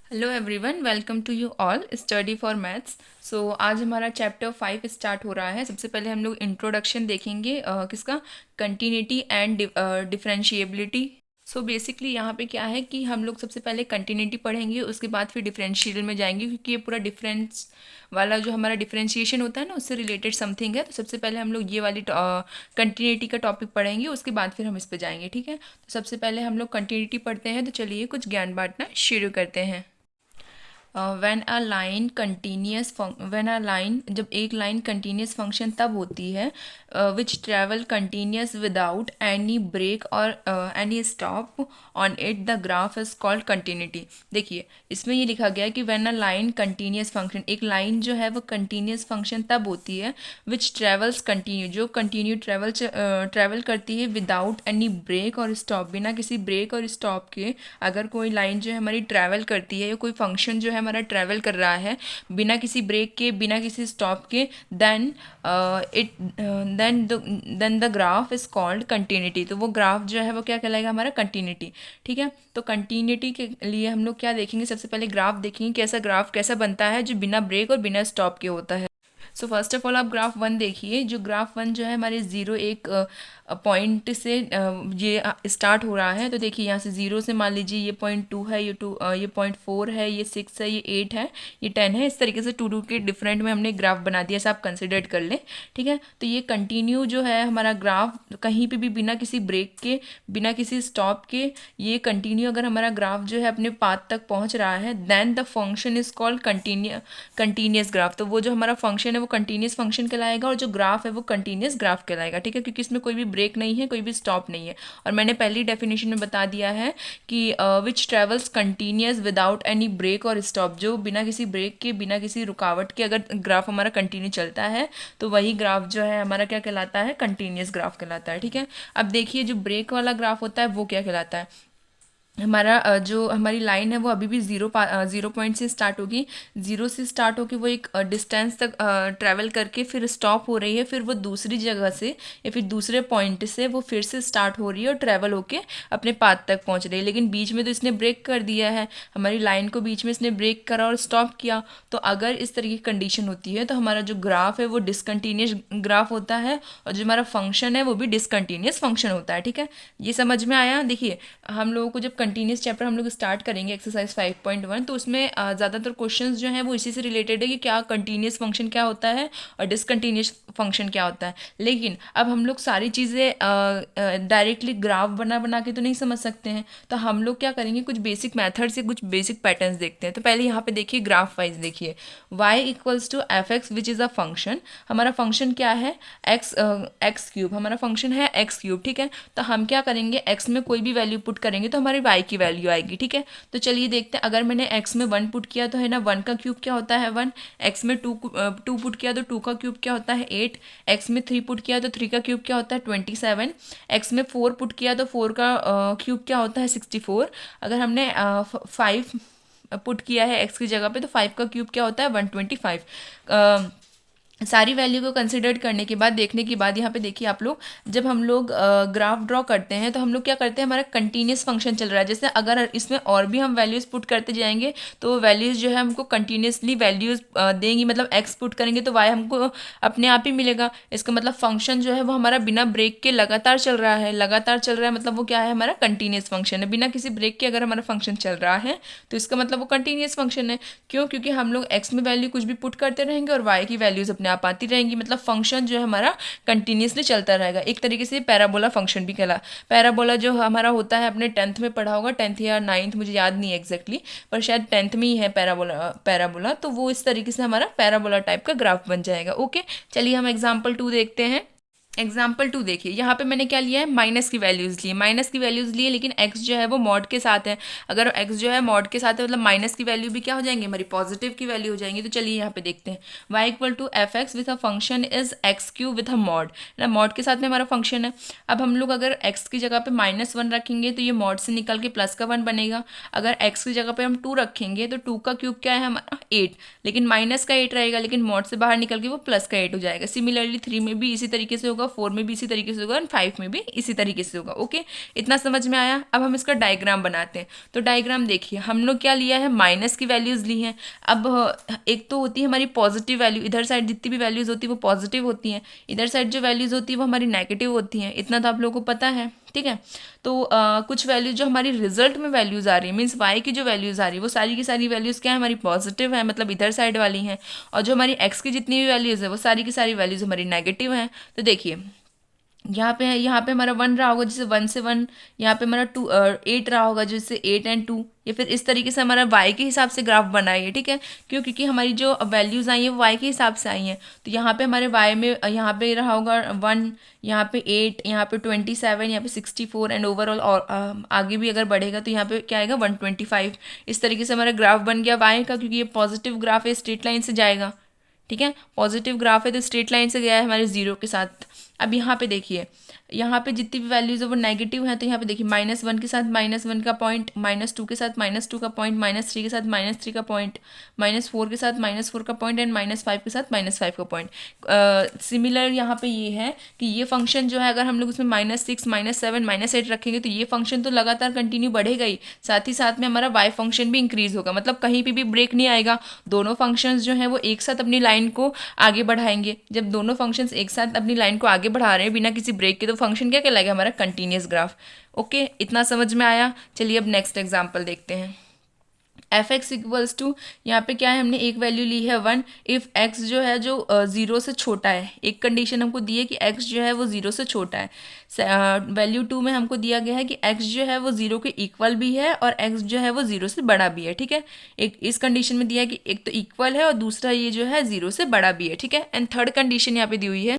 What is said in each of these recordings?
Hello everyone, welcome to you all study for maths. So आज हमारा chapter 5 start हो रहा है। सबसे पहले हम लोग इंट्रोडक्शन देखेंगे किसका, continuity and differentiability. So basically यहाँ पे क्या है कि हम लोग सबसे पहले कंटिन्यूटी पढ़ेंगे, उसके बाद फिर डिफरेंशियल में जाएंगे, क्योंकि ये पूरा डिफरेंस वाला जो हमारा डिफरेंशिएशन होता है ना, उससे रिलेटेड समथिंग है। तो सबसे पहले हम लोग ये वाली कंटिन्यूटी का टॉपिक पढ़ेंगे, उसके बाद फिर हम इस पे जाएंगे, ठीक है। तो सबसे पहले हम लोग कंटिन्यूटी पढ़ते हैं। तो चलिए कुछ ज्ञान बांटना शुरू करते हैं। When a line continuous when a line जब एक लाइन कंटिन्यूस फंक्शन तब होती है which travel continuous without any break और any stop on it, the graph is called continuity. देखिए इसमें ये लिखा गया है कि when a line continuous function, एक लाइन जो है वो कंटिन्यूस फंक्शन तब होती है विच ट्रेवल्स कंटिन्यू, जो कंटिन्यू ट्रेवल करती है विदाउट एनी ब्रेक और स्टॉप, बिना किसी ब्रेक और स्टॉप के। अगर कोई लाइन जो है हमारी ट्रैवल करती है, या कोई फंक्शन जो है हमारा ट्रैवल कर रहा है बिना किसी ब्रेक के, बिना किसी स्टॉप के, then it then the graph is called continuity. तो वो ग्राफ जो है वो क्या कहलाएगा, हमारा कंटिन्यूटी। ठीक है, तो कंटिन्यूटी के लिए हम लोग क्या देखेंगे, सबसे पहले ग्राफ देखेंगे कैसा ग्राफ कैसा बनता है जो बिना ब्रेक और बिना स्टॉप के होता है। सो फर्स्ट ऑफ ऑल आप ग्राफ वन देखिए। जो ग्राफ वन जो है हमारे ज़ीरो एक पॉइंट से ये स्टार्ट हो रहा है। तो देखिए यहाँ से ज़ीरो से मान लीजिए ये पॉइंट टू है, ये पॉइंट फोर है, ये सिक्स है, ये एट है, ये टेन है। इस तरीके से टू टू के डिफरेंट में हमने ग्राफ बना दिया, ऐसा आप कंसिडर कर लें। ठीक है, तो ये कंटिन्यू जो है हमारा ग्राफ कहीं पे भी बिना किसी ब्रेक के, बिना किसी स्टॉप के, ये कंटिन्यू अगर हमारा ग्राफ जो है अपने पाथ तक पहुंच रहा है, then the function is called continuous graph. तो वो जो हमारा फंक्शन है वो कंटिन्यूस फंक्शन कहलाएगा, और जो ग्राफ है वो कंटिन्यूस ग्राफ कहलाएगा। ठीक है, क्योंकि इसमें कोई भी ब्रेक नहीं है, कोई भी स्टॉप नहीं है। और मैंने पहली डेफिनेशन में बता दिया है कि which travels continuous without any break और स्टॉप, जो बिना किसी ब्रेक के, बिना किसी रुकावट के अगर ग्राफ हमारा कंटिन्यू चलता है तो वही ग्राफ जो है हमारा क्या कहलाता है, कंटिन्यूस ग्राफ कहलाता है। ठीक है, अब देखिए जो ब्रेक वाला ग्राफ होता है वो क्या कहलाता है। हमारा जो हमारी लाइन है वो अभी भी ज़ीरो पॉइंट से स्टार्ट होगी। ज़ीरो से स्टार्ट होकर वो एक डिस्टेंस तक ट्रैवल करके फिर स्टॉप हो रही है, फिर वो दूसरी जगह से या फिर दूसरे पॉइंट से वो फिर से स्टार्ट हो रही है और ट्रैवल होके अपने पाथ तक पहुंच रही है। लेकिन बीच में तो इसने ब्रेक कर दिया है, हमारी लाइन को बीच में इसने ब्रेक करा और स्टॉप किया। तो अगर इस तरह की कंडीशन होती है तो हमारा जो ग्राफ है वो डिसकंटिन्यूस ग्राफ होता है, और जो हमारा फंक्शन है वो भी डिसकंटिन्यूस फंक्शन होता है। ठीक है, ये समझ में आया। देखिए हम लोगों को जब कंटिन्यूस चैप्टर हम लोग स्टार्ट करेंगे एक्सरसाइज 5.1, तो उसमें ज़्यादातर क्वेश्चंस जो हैं वो इसी से रिलेटेड है कि क्या कंटिन्यूस फंक्शन क्या होता है और डिसकंटिन्यूस फंक्शन क्या होता है। लेकिन अब हम लोग सारी चीज़ें डायरेक्टली ग्राफ बना बना के तो नहीं समझ सकते हैं, तो हम लोग क्या करेंगे, कुछ बेसिक मैथड से कुछ बेसिक पैटर्न्स देखते हैं। तो पहले यहाँ पे देखिए ग्राफ वाइज देखिए, y equals to F X which is a function. हमारा फंक्शन क्या है, एक्स क्यूब, हमारा फंक्शन है एक्स क्यूब। ठीक है, तो हम क्या करेंगे, एक्स में कोई भी वैल्यू पुट करेंगे तो हमारी वाई की वैल्यू आएगी। ठीक है, तो चलिए देखते हैं। अगर मैंने एक्स में वन पुट किया तो है ना, वन का क्यूब क्या होता है वन। एक्स में टू पुट किया तो टू का क्यूब क्या होता है एट। एक्स में थ्री पुट किया तो थ्री का क्यूब क्या होता है 27। एक्स में फोर पुट किया तो फोर का क्यूब क्या होता है 64। अगर हमने फाइव पुट किया है एक्स की जगह पे तो फाइव का क्यूब क्या होता है 125। सारी वैल्यू को कंसिडर करने के बाद, देखने के बाद, यहाँ पे देखिए आप लोग, जब हम लोग ग्राफ ड्रॉ करते हैं तो हम लोग क्या करते हैं, हमारा कंटिन्यूस फंक्शन चल रहा है। जैसे अगर इसमें और भी हम वैल्यूज़ पुट करते जाएंगे तो वैल्यूज़ जो है हमको कंटिन्यूसली वैल्यूज़ देंगी। मतलब एक्स पुट करेंगे तो वाई हमको अपने आप ही मिलेगा। इसका मतलब फंक्शन जो है वो हमारा बिना ब्रेक के लगातार चल रहा है। लगातार चल रहा है मतलब वो क्या है, हमारा कंटिन्यूस फंक्शन है। बिना किसी ब्रेक के अगर हमारा फंक्शन चल रहा है तो इसका मतलब वो कंटिन्यूस फंक्शन है। क्यों, क्योंकि हम लोग एक्स में वैल्यू कुछ भी पुट करते रहेंगे और वाई की वैल्यूज़ अपने आप आती रहेंगी। मतलब फंक्शन जो है हमारा कंटिन्यूसली चलता रहेगा। एक तरीके से पैराबोला फंक्शन भी कहला। पैराबोला जो हमारा होता है, अपने टेंथ में पढ़ा होगा, टेंथ या नाइन्थ मुझे याद नहीं है एग्जैक्टली, पर शायद टेंथ में ही है पैराबोला। तो वो इस तरीके से हमारा पैराबोला टाइप का ग्राफ बन जाएगा। ओके, चलिए हम एग्जाम्पल टू देखते हैं। एग्जाम्पल टू देखिए, यहाँ पे मैंने क्या लिया है, माइनस की वैल्यूज़ लिए, माइनस की वैल्यूज़ लिए, लेकिन एक्स जो है वो मॉड के साथ है। अगर एक्स जो है मॉड के साथ है मतलब माइनस की वैल्यू भी क्या हो जाएंगी, हमारी पॉजिटिव की वैल्यू हो जाएंगी। तो चलिए यहाँ पे देखते हैं, Y equal to F X with a function is X Q with a mod ना, मॉड के साथ में हमारा फंक्शन है। अब हम लोग अगर एक्स की जगह पे माइनस वन रखेंगे तो ये मॉड से निकल के प्लस का वन बनेगा। अगर एक्स की जगह पे हम टू रखेंगे तो टू का क्यूब क्या है हमारा एट, लेकिन माइनस का एट रहेगा, लेकिन मॉड से बाहर निकल के वो प्लस का एट हो जाएगा। सिमिलरली थ्री में भी इसी तरीके से होगा, होगा, 4 में भी इसी तरीके से होगा, और 5 में भी इसी तरीके से होगा। ओके, इतना समझ में आया। अब हम इसका डायग्राम बनाते हैं। तो डायग्राम देखिए, हम लोग क्या लिया है, माइनस की वैल्यूज़ ली हैं। अब एक तो होती है हमारी पॉजिटिव वैल्यू, इधर साइड जितनी भी वैल्यूज़ होती है वो पॉजिटिव होती हैं, इधर साइड जो वैल्यूज़ होती है वो हमारी नेगेटिव होती हैं। इतना तो आप लोगों को पता है, ठीक है। तो कुछ वैल्यू जो हमारी रिजल्ट में वैल्यूज़ आ रही है, मीन्स वाई की जो वैल्यूज़ आ रही है वो सारी की सारी वैल्यूज़ क्या है, हमारी पॉजिटिव है, मतलब इधर साइड वाली हैं। और जो हमारी एक्स की जितनी भी वैल्यूज़ है वो सारी की सारी वैल्यूज़ हमारी नेगेटिव हैं। तो देखिए यहाँ पे है, यहाँ पे हमारा 1 रहा होगा, जैसे 1 से 1, यहाँ पे हमारा 8 रहा होगा, जैसे 8 एंड 2, या फिर इस तरीके से हमारा वाई के हिसाब से ग्राफ बना है, ठीक है। क्यों? क्योंकि हमारी जो वैल्यूज़ आई हैं वो वाई के हिसाब से आई हैं। तो यहाँ पे हमारे वाई में यहाँ पे रहा होगा 1, यहाँ पे 8, यहाँ पे 27, यहाँ पे 64, एंड ओवरऑल और आगे भी अगर बढ़ेगा तो यहाँ पे क्या आएगा 125। इस तरीके से हमारा ग्राफ बन गया वाई का, क्योंकि ये पॉजिटिव ग्राफ है, स्ट्रेट लाइन से जाएगा, ठीक है। पॉजिटिव ग्राफ है तो स्ट्रेट लाइन से गया है हमारे 0 के साथ। अब यहाँ पे देखिए, यहाँ पे जितनी भी वैल्यूज है वो नेगेटिव है, तो यहाँ पे देखिए -1 के साथ -1 का पॉइंट, -2 के साथ -2 का पॉइंट, -3 के साथ -3 का पॉइंट, -4 के साथ -4 का पॉइंट, एंड -5 के साथ -5 का पॉइंट। सिमिलर यहाँ पे ये है कि ये फंक्शन जो है, अगर हम लोग उसमें -6, -7, -8 रखेंगे तो ये फंक्शन तो लगातार कंटिन्यू बढ़ेगा ही, साथ ही साथ में हमारा वाई फंक्शन भी इंक्रीज होगा, मतलब कहीं पे भी ब्रेक नहीं आएगा। दोनों फंक्शंस जो है वो एक साथ अपनी लाइन को आगे बढ़ाएंगे। जब दोनों फंक्शंस एक साथ अपनी लाइन को आगे बढ़ा रहे हैं बिना किसी ब्रेक के, तो फंक्शन क्या कहलाएगा, हमारा कंटिन्यूस ग्राफ। ओके, इतना समझ में आया। चलिए अब नेक्स्ट एग्जांपल देखते हैं। एफ एक्स इक्वल्स टू, यहाँ पे क्या है, हमने एक वैल्यू ली है 1, इफ़ एक्स जो है जो 0 से छोटा है। एक कंडीशन हमको दी है कि एक्स जो है वो 0 से छोटा है। वैल्यू 2 में हमको दिया गया है कि एक्स जो है वो 0 के इक्वल भी है और एक्स जो है वो 0 से बड़ा भी है, ठीक है। एक इस कंडीशन में दिया है कि एक तो इक्वल है और दूसरा ये जो है 0 से बड़ा भी है, ठीक है। एंड थर्ड कंडीशन यहाँ पे दी हुई है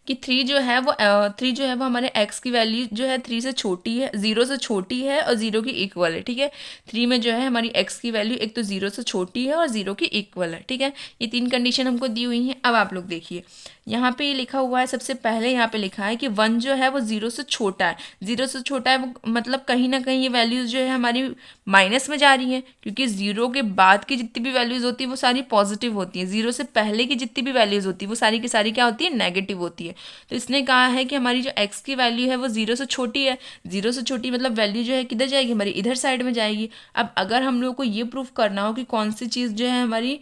कि 3 जो है वो 3 जो है वो हमारे x की वैल्यू जो है 3 से छोटी है, 0 से छोटी है और 0 की इक्वल है, ठीक है। 3 में जो है हमारी x की वैल्यू एक तो 0 से छोटी है और 0 की इक्वल है, ठीक है। ये 3 कंडीशन हमको दी हुई हैं। अब आप लोग देखिए, यहाँ पे ये लिखा हुआ है, सबसे पहले यहाँ पे लिखा है कि 1 जो है वो 0 से छोटा है। 0 से छोटा है वो मतलब कहीं ना कहीं ये वैल्यूज़ जो है हमारी माइनस में जा रही हैं, क्योंकि 0 के बाद की जितनी भी वैल्यूज़ होती है वो सारी पॉजिटिव होती हैं। 0 से पहले की जितनी भी वैल्यूज़ होती है वो सारी की सारी क्या होती है, नेगेटिव होती है। तो इसने कहा है कि हमारी जो x की वैल्यू है वो 0 से छोटी है। 0 से छोटी मतलब वैल्यू जो है किधर जाएगी, हमारी इधर साइड में जाएगी। अब अगर हम लोग को ये प्रूफ करना हो कि कौन सी चीज़ जो है हमारी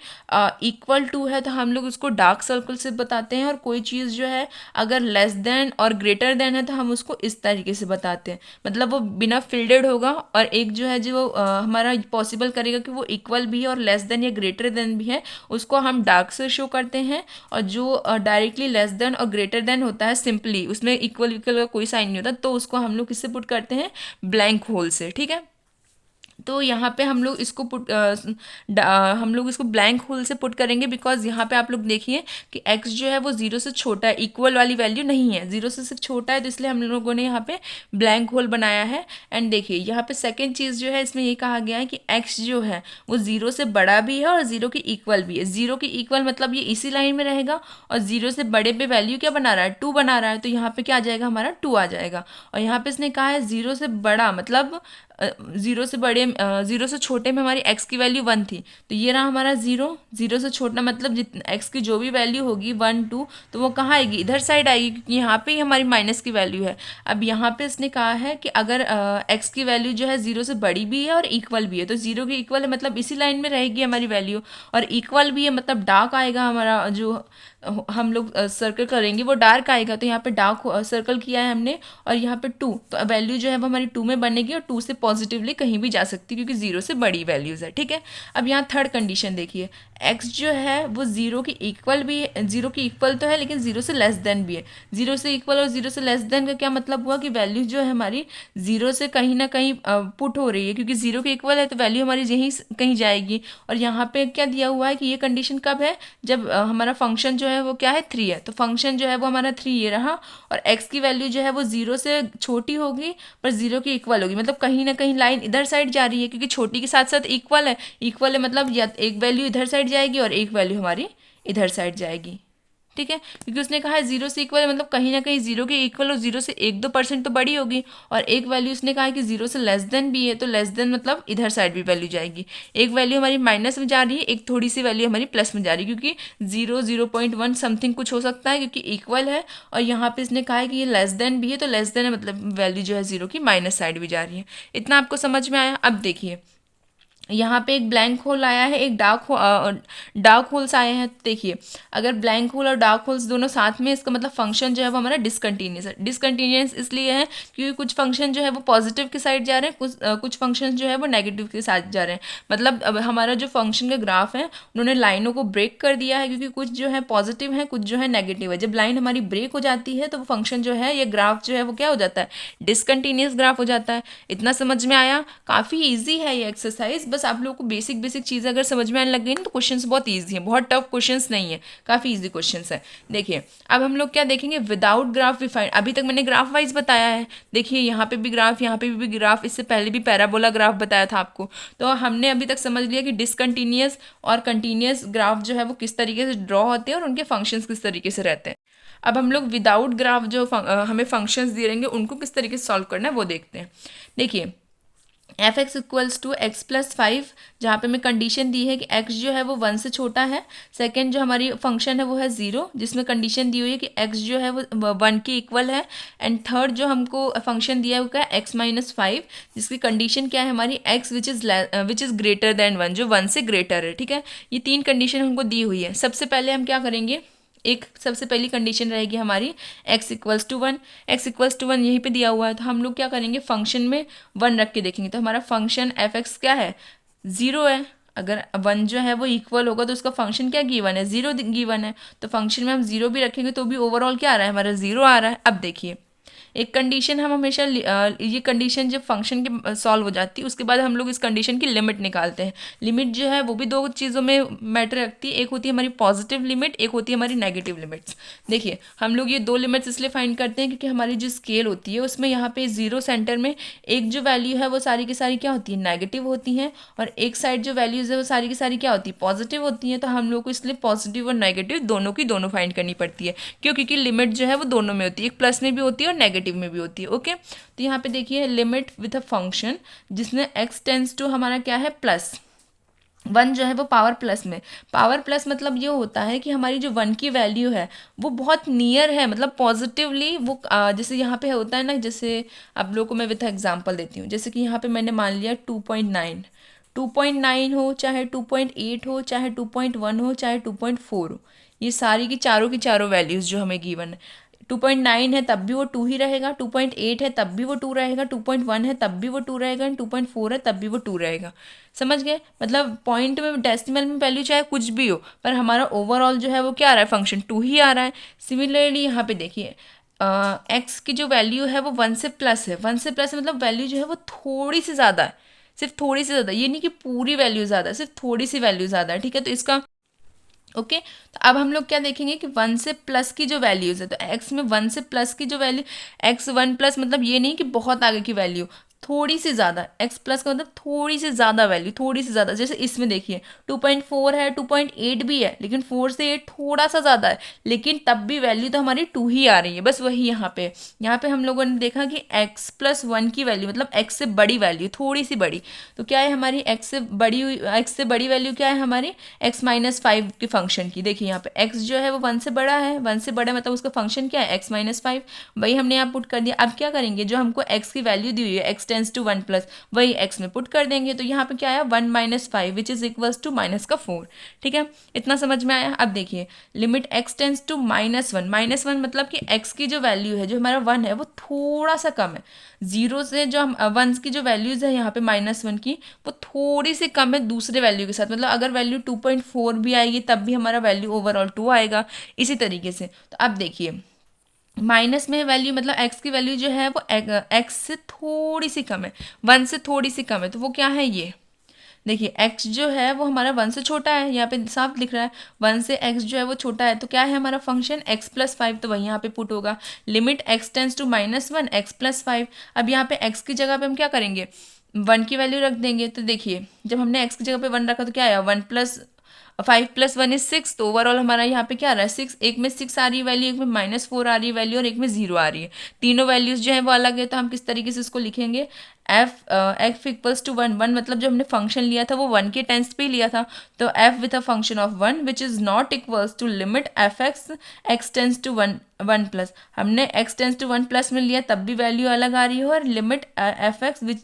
इक्वल टू है, तो हम लोग उसको डार्क सर्कल से बताते हैं, और कोई चीज़ जो है अगर लेस देन और ग्रेटर देन है तो हम उसको इस तरीके से बताते हैं, मतलब वो बिना फिल्डेड होगा। और एक जो है जो हमारा पॉसिबल करेगा कि वो इक्वल भी है और लेस देन या ग्रेटर देन भी है, उसको हम डार्क से शो करते हैं। और जो डायरेक्टली लेस देन और ग्रेटर देन होता है, सिंपली उसमें इक्वल इक्वल का कोई साइन नहीं होता, तो उसको हम लोग किससे पुट करते हैं, ब्लैंक होल से, ठीक है। तो यहाँ पे हम लोग इसको हम लोग इसको ब्लैंक होल से पुट करेंगे, बिकॉज यहाँ पे आप लोग देखिए कि x जो है वो 0 से छोटा है, इक्वल वाली वैल्यू नहीं है, 0 से सिर्फ छोटा है, तो इसलिए हम लोगों ने यहाँ पे ब्लैंक होल बनाया है। एंड देखिए यहाँ पे सेकेंड चीज़ जो है इसमें ये कहा गया है कि x जो है वो 0 से बड़ा भी है और 0 की इक्वल भी है। 0 की इक्वल मतलब ये इसी लाइन में रहेगा, और 0 से बड़े पे वैल्यू क्या बना रहा है, 2 बना रहा है, तो यहाँ पे क्या आ जाएगा, हमारा 2 आ जाएगा। और यहाँ पे इसने कहा है 0 से बड़ा मतलब 0 से बड़े 0 से छोटे में हमारी x की वैल्यू 1 थी, तो ये रहा हमारा 0। 0 से छोटा मतलब x की जो भी वैल्यू होगी 1, 2, तो वो कहाँ आएगी, इधर साइड आएगी, क्योंकि यहाँ पे ही हमारी माइनस की वैल्यू है। अब यहाँ पे इसने कहा है कि अगर x की वैल्यू जो है 0 से बड़ी भी है और इक्वल भी है, तो 0 की इक्वल है मतलब इसी लाइन में रहेगी हमारी वैल्यू, और इक्वल भी है मतलब डार्क आएगा हमारा, जो हम लोग सर्कल करेंगे वो डार्क आएगा। तो यहाँ पे डार्क सर्कल किया है हमने, और यहाँ पे 2, तो वैल्यू जो है वो हमारी 2 में बनेगी, और 2 से पॉजिटिवली कहीं भी जा सकती है, क्योंकि 0 से बड़ी वैल्यूज़ है, ठीक है। अब यहाँ थर्ड कंडीशन देखिए, x जो है वो 0 की इक्वल भी है, 0 की इक्वल तो है लेकिन 0 से लेस देन भी है। 0 से इक्वल और 0 से लेस देन का क्या मतलब हुआ कि वैल्यू जो है हमारी 0 से कहीं ना कहीं पुट हो रही है, क्योंकि 0 की इक्वल है तो वैल्यू हमारी यहीं कहीं जाएगी। और यहाँ पे क्या दिया हुआ है कि ये कंडीशन कब है, जब हमारा फंक्शन जो है वो क्या है, 3 है, तो फंक्शन जो है वो हमारा 3 ये रहा, और x की वैल्यू जो है वो 0 से छोटी होगी पर 0 की इक्वल होगी, मतलब कहीं ना कहीं लाइन इधर साइड जा रही है, क्योंकि छोटी के साथ साथ इक्वल है। इक्वल है मतलब या एक वैल्यू इधर साइड जाएगी और एक वैल्यू हमारी इधर साइड जाएगी, ठीक है, क्योंकि उसने कहा है जीरो से इक्वल है, मतलब कहीं ना कहीं जीरो के इक्वल और जीरो से 1-2% तो बड़ी होगी। और एक वैल्यू उसने कहा है कि जीरो से लेस देन भी है, तो लेस देन मतलब इधर साइड भी वैल्यू जाएगी। एक वैल्यू हमारी माइनस में जा रही है, एक थोड़ी सी वैल्यू हमारी प्लस में जा रही है, क्योंकि 0.1 समथिंग कुछ हो सकता है क्योंकि इक्वल है। और यहाँ पे इसने कहा है कि ये लेस देन भी है, तो लेस देन है मतलब वैल्यू जो है जीरो की माइनस साइड भी जा रही है। इतना आपको समझ में आया। अब देखिए यहाँ पे एक ब्लैंक होल आया है, एक डार्क होल्स आए हैं। तो देखिए अगर ब्लैंक होल और डार्क होल्स दोनों साथ में, इसका मतलब फंक्शन जो है वो हमारा डिसकंटिन्यूस है। डिसकंटिन्यूस इसलिए है क्योंकि कुछ फंक्शन जो है वो पॉजिटिव की साइड जा रहे हैं, कुछ फंक्शन जो है वो नेगेटिव के साथ जा रहे हैं। मतलब अब हमारा जो फंक्शन का ग्राफ है उन्होंने लाइनों को ब्रेक कर दिया है, क्योंकि कुछ जो है पॉजिटिव है, कुछ जो है नेगेटिव है। जब लाइन हमारी ब्रेक हो जाती है तो वो फंक्शन जो है, ये ग्राफ जो है वो क्या हो जाता है, डिसकंटिन्यूस ग्राफ हो जाता है। इतना समझ में आया। काफ़ी ईजी है ये एक्सरसाइज, बस आप लोगों को बेसिक बेसिक चीज़ें अगर समझ में आने लग गई ना तो क्वेश्चंस बहुत ईजी हैं, बहुत टफ क्वेश्चंस नहीं है, काफ़ी ईजी क्वेश्चंस है। देखिए अब हम लोग क्या देखेंगे, विदाउट ग्राफ वी फाइंड। अभी तक मैंने ग्राफ वाइज बताया है, देखिए यहाँ पे भी ग्राफ, यहाँ पे भी ग्राफ, इससे पहले भी पैराबोला ग्राफ बताया था आपको। तो हमने अभी तक समझ लिया कि डिसकंटिन्यूस और कंटिन्यूस ग्राफ जो है वो किस तरीके से ड्रॉ होते हैं और उनके फंक्शंस किस तरीके से रहते हैं। अब हम लोग विदाउट ग्राफ जो हमें फंक्शंस दिए रहेंगे उनको किस तरीके से सॉल्व करना है वो देखते हैं। देखिए F X equals to X plus 5, जहाँ पे हमें कंडीशन दी है कि एक्स जो है वो 1 से छोटा है। सेकंड जो हमारी फंक्शन है वो है 0, जिसमें कंडीशन दी हुई है कि एक्स जो है वो 1 के इक्वल है। एंड थर्ड जो हमको फंक्शन दिया है वो क्या है, x-5, जिसकी कंडीशन क्या है हमारी, x which is greater than 1, जो 1 से ग्रेटर है। ठीक है, ये तीन कंडीशन हमको दी हुई है। सबसे पहले हम क्या करेंगे, एक सबसे पहली कंडीशन रहेगी हमारी x=1, x=1 यहीं पे दिया हुआ है, तो हम लोग क्या करेंगे, फंक्शन में 1 रख के देखेंगे। तो हमारा फंक्शन एफ एक्स क्या है, 0 है। अगर 1 जो है वो इक्वल होगा तो उसका फंक्शन क्या गिवन है, 0 गिवन है। तो फंक्शन में हम 0 भी रखेंगे तो भी ओवरऑल क्या आ रहा है, हमारा 0 आ रहा है। अब देखिए एक कंडीशन हम हमेशा ये कंडीशन जब फंक्शन के सॉल्व हो जाती है उसके बाद हम लोग इस कंडीशन की लिमिट निकालते हैं। लिमिट जो है वो भी दो चीज़ों में मैटर रखती है, एक होती है हमारी पॉजिटिव लिमिट, एक होती है हमारी नेगेटिव लिमिट्स। देखिए हम लोग ये दो लिमिट्स इसलिए फाइंड करते हैं क्योंकि हमारी जो स्केल होती है उसमें यहाँ पे 0 सेंटर में एक जो वैल्यू है वो सारी की सारी क्या होती है, नेगेटिव होती हैं, और एक साइड जो वैल्यूज़ है वो सारी की सारी क्या होती है, पॉजिटिव होती हैं। तो हम लोग को इसलिए पॉजिटिव और नेगेटिव दोनों की दोनों फाइंड करनी पड़ती है, क्यों, क्योंकि लिमिट जो है वो दोनों में होती है, एक प्लस में भी होती है और नेगेटिव में भी होती है। ओके, तो यहाँ पे देखिए लिमिट विथ अ फंक्शन जिसमें x टेंस टू हमारा क्या है प्लस 1 जो है वो पावर प्लस में, पावर प्लस मतलब ये होता है कि हमारी जो 1 की वैल्यू है वो बहुत नियर है, मतलब पॉजिटिवली वो जैसे यहाँ पे होता है ना, जैसे आप लोगों को मैं विथ एग्जांपल देती हूँ। जैसे कि यहाँ पे मैंने मान लिया 2.9, 2.9 हो चाहे 2.8 हो चाहे 2.1 हो चाहे 2.4 हो, ये सारी की चारों वैल्यूज़ जो हमें गिवन है। 2.9 है तब भी वो 2 ही रहेगा, 2.8 है तब भी वो 2 रहेगा, 2.1 है तब भी वो 2 रहेगा, एंड 2.4 है तब भी वो 2 रहेगा। समझ गए, मतलब पॉइंट में डेसिमल में वैल्यू चाहे कुछ भी हो पर हमारा ओवरऑल जो है वो क्या आ रहा है, फंक्शन 2 ही आ रहा है। सिमिलरली यहाँ पे देखिए एक्स की जो वैल्यू है वो 1 से प्लस है, 1 से प्लस मतलब वैल्यू जो है वो थोड़ी सी ज़्यादा है, सिर्फ थोड़ी सी ज़्यादा, ये नहीं कि पूरी वैल्यू ज़्यादा है, सिर्फ थोड़ी सी वैल्यू ज़्यादा है। ठीक है, तो इसका ओके तो अब हम लोग क्या देखेंगे कि 1 से प्लस की जो वैल्यूज़ है, तो x में 1 से प्लस की जो वैल्यू, x1 प्लस मतलब ये नहीं कि बहुत आगे की वैल्यू, थोड़ी सी ज़्यादा, x प्लस का मतलब थोड़ी सी ज़्यादा वैल्यू, थोड़ी सी ज़्यादा। जैसे इसमें देखिए 2.4 है, 2.8 भी है, लेकिन 4 से 8 थोड़ा सा ज़्यादा है, लेकिन तब भी वैल्यू तो हमारी 2 ही आ रही है। बस वही यहाँ पे हम लोगों ने देखा कि x+1 की वैल्यू मतलब x से बड़ी वैल्यू, थोड़ी सी बड़ी, तो क्या है हमारी x से बड़ी वैल्यू क्या है हमारी, x-5 के फंक्शन की। देखिए यहाँ पे x जो है वो 1 से बड़ा है, 1 से बड़ा मतलब उसका फंक्शन क्या है, x-5, वही हमने यहाँ पुट कर दिया। अब क्या करेंगे, जो हमको x की वैल्यू दी हुई है x टेंस टू 1 प्लस, वही x में पुट कर देंगे। तो यहाँ पे क्या आया 1-5 विच इज इक्वल्स टू -4। ठीक है, इतना समझ में आया। अब देखिए लिमिट x टेंस टू -1 मतलब कि x की जो वैल्यू है, जो हमारा 1 है वो थोड़ा सा कम है, 0 से जो हम 1 की जो वैल्यूज़ है यहाँ पे -1 की वो थोड़ी सी कम है दूसरे वैल्यू के साथ, मतलब अगर वैल्यू 2.4 भी आएगी तब भी हमारा वैल्यू ओवरऑल 2 आएगा। इसी तरीके से तो अब देखिए माइनस में वैल्यू मतलब x की वैल्यू जो है वो x से थोड़ी सी कम है, 1 से थोड़ी सी कम है, तो वो क्या है, ये देखिए x जो है वो हमारा 1 से छोटा है, यहाँ पे साफ लिख रहा है 1 से x जो है वो छोटा है, तो क्या है हमारा फंक्शन x+5, तो वही यहाँ पे पुट होगा limit x tends to -1 x+5। अब यहाँ पे x की जगह पे हम क्या करेंगे, 1 की वैल्यू रख देंगे। तो देखिए जब हमने x की जगह पे 1 रखा तो क्या आया, 1 प्लस 5 + 1 = 6, तो ओवरऑल हमारा यहाँ पे क्या आ रहा है 6, एक में 6 आ रही है वैल्यू, एक में -4 आ रही है वैल्यू और एक में 0 आ रही है। तीनों वैल्यूज जो है वो अलग है, तो हम किस तरीके से इसको लिखेंगे, f इक्वल्स टू 1 मतलब जब हमने फंक्शन लिया था वो 1 के टेंस पे ही लिया था, तो f with a function of 1 which is not equals to limit F X tends to 1 हमने x टेंस टू 1 में लिया तब भी वैल्यू अलग आ रही है, और limit F X which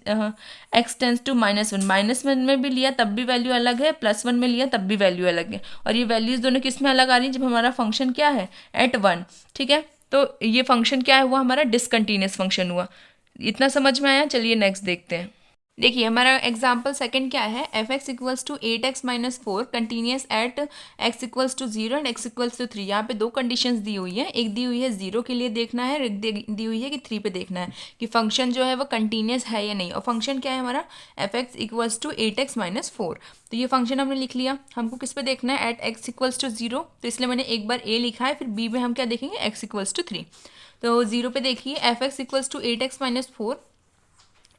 X tends to -1 में भी लिया तब भी वैल्यू अलग है, +1 में लिया तब भी वैल्यू अलग है, और ये वैल्यूज दोनों किस में अलग आ रही है, जब हमारा फंक्शन क्या है एट 1। ठीक है, तो ये फंक्शन क्या है हुआ, हमारा डिसकंटिन्यूस फंक्शन हुआ। इतना समझ में आया, चलिए नेक्स्ट देखते हैं। देखिए हमारा एग्जाम्पल सेकंड क्या है, f(x) equals to 8x-4 continuous at x equals to 0 and x equals to 3। यहाँ पे दो कंडीशंस दी हुई है, एक दी हुई है 0 के लिए देखना है, एक दी हुई है कि 3 पे देखना है कि फंक्शन जो है वो कंटिन्यूस है या नहीं। और फंक्शन क्या है हमारा f(x) इक्वल्स टू 8x-4। तो ये फंक्शन हमने लिख लिया, हमको किस पे देखना है एट x इक्वल्स टू 0, तो इसलिए मैंने एक बार a लिखा है, फिर b में हम क्या देखेंगे x इक्वल्स टू 3। तो 0 पे देखिए f(x) equals to 8x-4,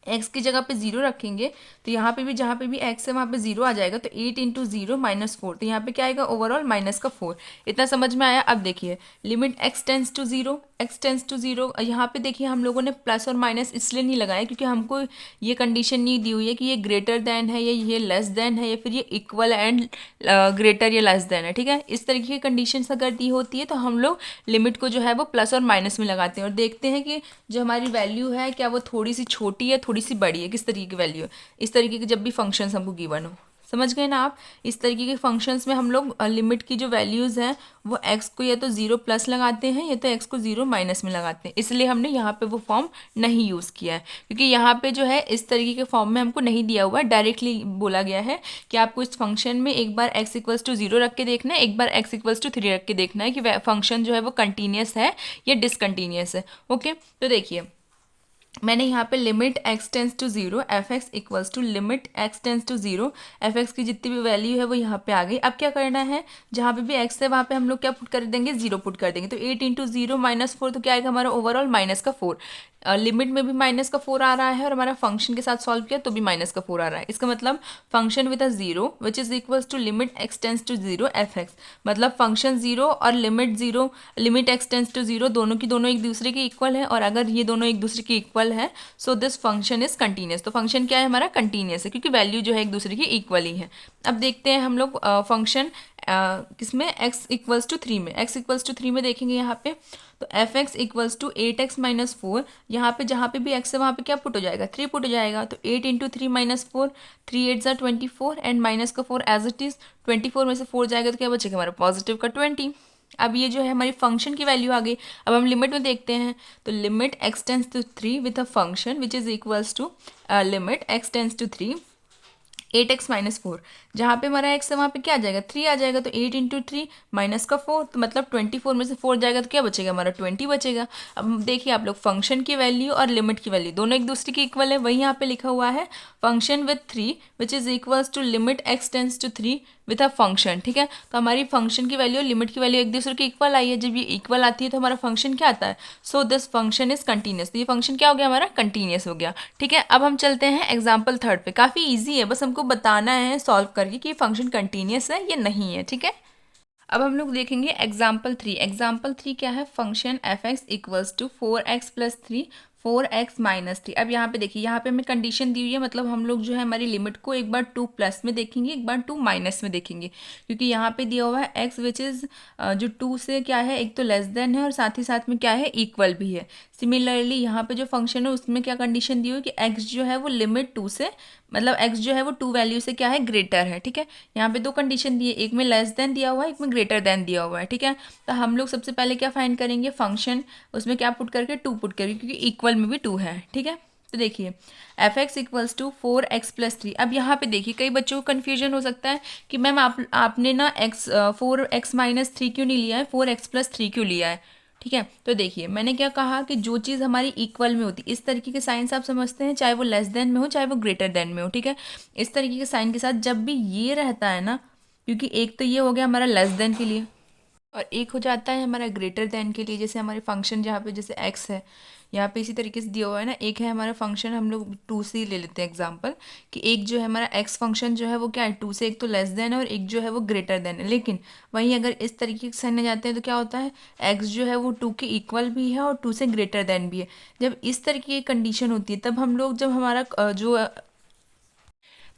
x की जगह पे 0 रखेंगे तो यहाँ पे भी जहाँ पे भी x है वहाँ पे 0 आ जाएगा, तो 8 इंटू 0 -4, तो यहाँ पे क्या आएगा ओवरऑल -4। इतना समझ में आया। अब देखिए limit x tends to 0, x tends to 0, यहाँ पे देखिए हम लोगों ने प्लस और माइनस इसलिए नहीं लगाया क्योंकि हमको ये कंडीशन नहीं दी हुई है कि ये ग्रेटर देन है या ये लेस देन है या फिर ये इक्वल एंड ग्रेटर या लेस देन है। ठीक है, इस तरीके की कंडीशन अगर दी होती है तो हम लोग लिमिट को जो है वो प्लस और माइनस में लगाते हैं और देखते हैं कि जो हमारी वैल्यू है क्या वो थोड़ी सी छोटी है थोड़ी सी बड़ी है, किस तरीके की वैल्यू है। इस तरीके के जब भी फंक्शंस हमको गिवन हो, समझ गए ना आप। इस तरीके के फंक्शंस में हम लोग लिमिट की जो वैल्यूज़ हैं वो x को या तो 0 प्लस लगाते हैं या तो x को 0 माइनस में लगाते हैं, इसलिए हमने यहाँ पे वो फॉर्म नहीं यूज़ किया है क्योंकि यहाँ पे जो है इस तरीके के फॉर्म में हमको नहीं दिया हुआ है। डायरेक्टली बोला गया है कि आपको इस फंक्शन में एक बार x इक्वल्स टू 0 रख के देखना है, एक बार x इक्वल्स टू 3 रख के देखना है कि फंक्शन जो है वो कंटिन्यूस है या डिसकंटिन्यूस है। ओके, तो देखिए मैंने यहाँ पे limit x tends to 0 f(x) equals to limit x tends to 0 f(x) की जितनी भी वैल्यू है वो यहाँ पे आ गई। अब क्या करना है, जहाँ पे भी x है वहाँ पे हम लोग क्या पुट कर देंगे, 0 पुट कर देंगे। तो 8 इंटू 0 -4, तो क्या आएगा हमारा ओवरऑल -4। लिमिट में भी -4 आ रहा है और हमारा फंक्शन के साथ सॉल्व किया तो भी -4 आ रहा है। इसका मतलब function with a 0 which is equals to limit x tends to 0 f(x), मतलब फंक्शन 0 और लिमिट x टेंस टू 0 दोनों की दोनों एक दूसरे के इक्वल है, और अगर ये दोनों एक दूसरे के इक्वल है so this function is continuous. तो फंक्शन क्या है हमारा कंटिन्यूस है क्योंकि वैल्यू जो है एक दूसरे की इक्वल ही है। अब देखते हैं हम लोग फंक्शन किसमें x इक्वल्स टू 3 में, x इक्वल्स टू 3 में देखेंगे यहाँ पे तो f(x) इक्वल्स टू 8x-4, यहाँ पे जहाँ पे भी x है वहाँ पे क्या पुट हो जाएगा 3 पुट हो जाएगा। तो 8 इंटू 3 -4, 3 8 24 एंड माइनस का 4 एज इट इज़, 24 में से 4 जाएगा तो क्या बचेगा हमारा पॉजिटिव का 20। अब ये जो है हमारी फंक्शन की वैल्यू आ गई। अब हम लिमिट में देखते हैं तो limit x tends to 3 with a function which is equals to limit x tends to 3 8x-4, जहाँ पे हमारा x है वहाँ पे क्या आ जाएगा 3 आ जाएगा। तो 8 इंटू 3 माइनस का 4, तो मतलब 24 में से 4 जाएगा तो क्या बचेगा हमारा 20 बचेगा। अब देखिए आप लोग फंक्शन की वैल्यू और लिमिट की वैल्यू दोनों एक दूसरे की इक्वल है, वही यहाँ पे लिखा हुआ है function with 3 which is equals to limit x tends to 3 with a function. ठीक है, तो हमारी फंक्शन की वैल्यू और लिमिट की वैल्यू एक दूसरे की इक्वल आई है। जब ये इक्वल आती है तो हमारा फंक्शन क्या आता है, so this function is continuous. तो ये फंक्शन क्या हो गया हमारा कंटिन्यूस हो गया। ठीक है, अब हम चलते हैं एग्जाम्पल थर्ड पे। काफ़ी ईजी है, बस हमको बताना है सॉल्व करके कि फंक्शन कंटिन्यूस है या नहीं है। ठीक है, अब हम लोग देखेंगे एग्जाम्पल 3। एग्जाम्पल 3 क्या है, function f(x) equals to 4x + 3 4x - 3। अब यहाँ पे देखिए यहाँ पे हमें कंडीशन दी हुई है, मतलब हम लोग जो है हमारी लिमिट को एक बार 2 प्लस में देखेंगे एक बार 2 माइनस में देखेंगे, क्योंकि यहाँ पे दिया हुआ है x विच इज़ जो 2 से क्या है एक तो लेस देन है और साथ ही साथ में क्या है इक्वल भी है। सिमिलरली यहाँ पे जो फंक्शन है उसमें क्या कंडीशन दी हुई है कि x जो है वो लिमिट 2 से, मतलब x जो है वो 2 वैल्यू से क्या है ग्रेटर है। ठीक है, यहाँ पे दो कंडीशन दी है, एक में लेस देन दिया हुआ है एक में ग्रेटर देन दिया हुआ है। ठीक है, तो हम लोग सबसे पहले क्या फाइंड करेंगे फंक्शन, उसमें क्या पुट करके 2 पुट करके, क्योंकि इक्वल में भी 2 है। ठीक है, तो देखिए f(x) इक्वल्स टू 4x + 3। अब यहाँ पे देखिए कई बच्चों को कन्फ्यूजन हो सकता है कि मैम आपने ना 4x - 3 क्यों नहीं लिया है, 4x + 3 क्यों लिया है। ठीक है, तो देखिए मैंने क्या कहा कि जो चीज़ हमारी इक्वल में होती है, इस तरीके के साइंस आप समझते हैं, चाहे वो लेस देन में हो चाहे वो ग्रेटर देन में हो। ठीक है, इस तरीके के साइन के साथ जब भी ये रहता है ना, क्योंकि एक तो ये हो गया हमारा लेस देन के लिए और एक हो जाता है हमारा ग्रेटर देन के लिए, जैसे हमारे फंक्शन जहाँ पे जैसे x है, यहाँ पे इसी तरीके से दिया हुआ है ना, एक है हमारा फंक्शन, हम लोग 2 से ले लेते हैं एग्जांपल, कि एक जो है हमारा एक्स फंक्शन जो है वो क्या है 2 से, एक तो लेस देन है और एक जो है वो ग्रेटर देन है। लेकिन वहीं अगर इस तरीके से साइन जाते हैं तो क्या होता है, एक्स जो है वो 2 के इक्वल भी है और 2 से ग्रेटर देन भी है। जब इस तरीके की कंडीशन होती है तब हम लोग, जब हमारा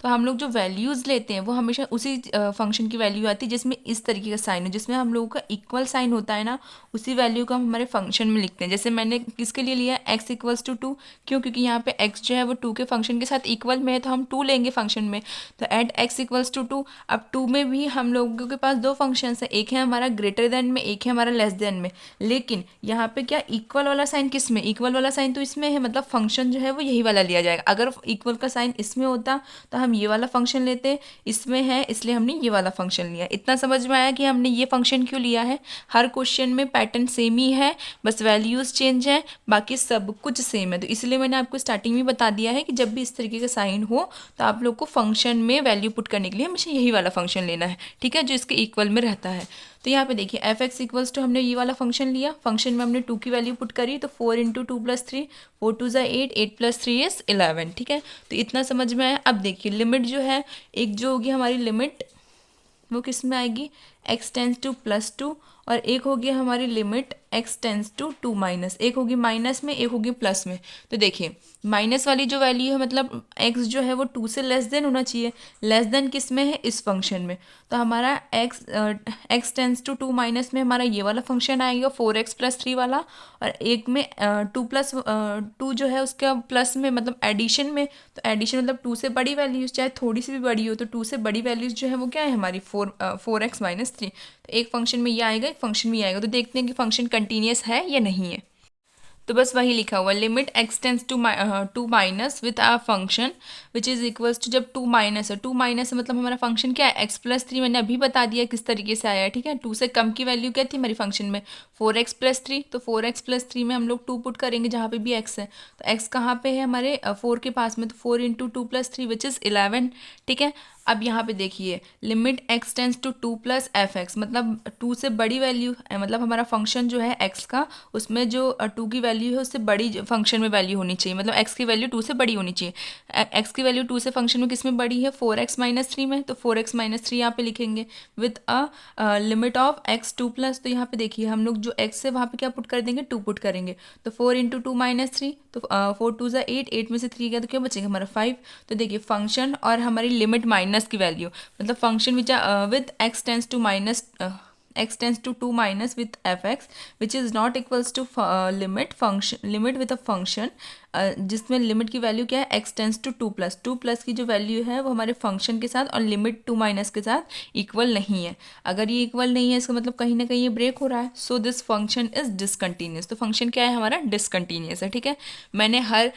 तो हम लोग जो वैल्यूज़ लेते हैं वो हमेशा उसी फंक्शन की वैल्यू आती है जिसमें इस तरीके का साइन हो, जिसमें हम लोगों का इक्वल साइन होता है ना, उसी वैल्यू को हम हमारे फंक्शन में लिखते हैं। जैसे मैंने किसके लिए लिया एक्स इक्वल्स टू 2, क्यों, क्योंकि यहाँ पे एक्स जो है वो 2 के फंक्शन के साथ इक्वल में है, तो हम 2 लेंगे फंक्शन में। तो एट एक्स इक्वल्स टू 2, अब 2 में भी हम लोगों के पास दो फंक्शन है, एक है हमारा ग्रेटर देन में, एक है हमारा लेस देन में। लेकिन यहाँ पे क्या इक्वल वाला साइन किस में, इक्वल वाला साइन तो इसमें है, मतलब फंक्शन जो है वो यही वाला लिया जाएगा। अगर इक्वल का साइन इसमें होता तो हम ये वाला फंक्शन लेते, इसमें है इसलिए हमने ये वाला फंक्शन लिया। इतना समझ में आया कि हमने ये फंक्शन क्यों लिया है। हर क्वेश्चन में पैटर्न सेम ही है, बस वैल्यूज चेंज है, बाकी सब कुछ सेम है। तो इसलिए मैंने आपको स्टार्टिंग में बता दिया है कि जब भी इस तरीके का साइन हो तो आप लोग को फंक्शन में वैल्यू पुट करने के लिए हमेशा यही वाला फंक्शन लेना है, ठीक है, जो इसके इक्वल में रहता है। तो यहाँ पे देखिए एफ एक्स इक्वल्स टू, हमने ये वाला फंक्शन लिया, फंक्शन में हमने 2 की वैल्यू पुट करी, तो 4 इंटू 2 प्लस 3, 4 2 ज़ा 8, 8 प्लस 3 इज 11, ठीक है। तो इतना समझ में आया। अब देखिए लिमिट जो है, एक जो होगी हमारी लिमिट वो किस में आएगी, x टेंस टू +2, और एक होगी हमारी limit x tends to 2 minus, एक होगी माइनस में, एक होगी प्लस में। तो देखिए माइनस वाली जो वैल्यू है मतलब x जो है वो 2 से लेस देन होना चाहिए, लेस देन किस में है, इस फंक्शन में। तो हमारा x टेंस टू 2 माइनस में हमारा ये वाला फंक्शन आएगा 4x + 3 वाला, और एक में 2 + 2 जो है उसका प्लस में, मतलब एडिशन में। तो एडिशन मतलब 2 से बड़ी वैल्यूज, चाहे थोड़ी सी भी बड़ी हो, तो 2 से बड़ी वैल्यूज जो है वो क्या है हमारी 4x - 3। तो एक फंक्शन में ये आएगा, एक फंक्शन में ये आएगा। तो देखते हैं कि फंक्शन कंटिन्यूस है या नहीं है। तो बस वही लिखा हुआ, limit x tends to 2 minus with a function which is equals to, जब 2 माइनस है, 2 माइनस मतलब हमारा फंक्शन क्या है x + 3, मैंने अभी बता दिया किस तरीके से आया है, ठीक है। 2 से कम की वैल्यू क्या थी हमारी फंक्शन में, 4x + 3, तो 4x + 3 में हम लोग 2 पुट करेंगे जहाँ पे भी x है। तो x कहाँ पे है हमारे 4 के पास में, तो 4 इंटू 2 + 3 विच इज़ 11, ठीक है। अब यहाँ पे देखिए limit x tends to 2 + f(x), मतलब 2 से बड़ी वैल्यू, मतलब हमारा फंक्शन जो है x का, उसमें जो 2 की वैल्यू है उससे बड़ी फंक्शन में वैल्यू होनी चाहिए, मतलब x की वैल्यू 2 से बड़ी होनी चाहिए। x की वैल्यू 2 से फंक्शन में किस में बड़ी है, 4x - 3 में। तो 4x - 3 यहाँ पे लिखेंगे with a limit of x 2+। तो यहाँ पे देखिए हम लोग जो x है वहाँ पे क्या पुट कर देंगे, 2 पुट करेंगे। तो 4 इंटू 2 - 3, तो 4 2 ज़ा 8, 8 में से 3 गया तो क्या बचेगा हमारा 5। तो देखिए फंक्शन और हमारी लिमिट माइनस की वैल्यू, मतलब function which with x tends to x tends to 2 minus with f(x) which is not equals to limit with a function, जिसमें लिमिट की वैल्यू क्या है, x टेंस टू 2+, की जो वैल्यू है वो हमारे फंक्शन के साथ और लिमिट 2 माइनस के साथ इक्वल नहीं है। अगर ये इक्वल नहीं है इसका मतलब कहीं ना कहीं ये ब्रेक हो रहा है। So this function is discontinuous. तो फंक्शन क्या है हमारा, डिसकंटिन्यूस है, ठीक है। मैंने हर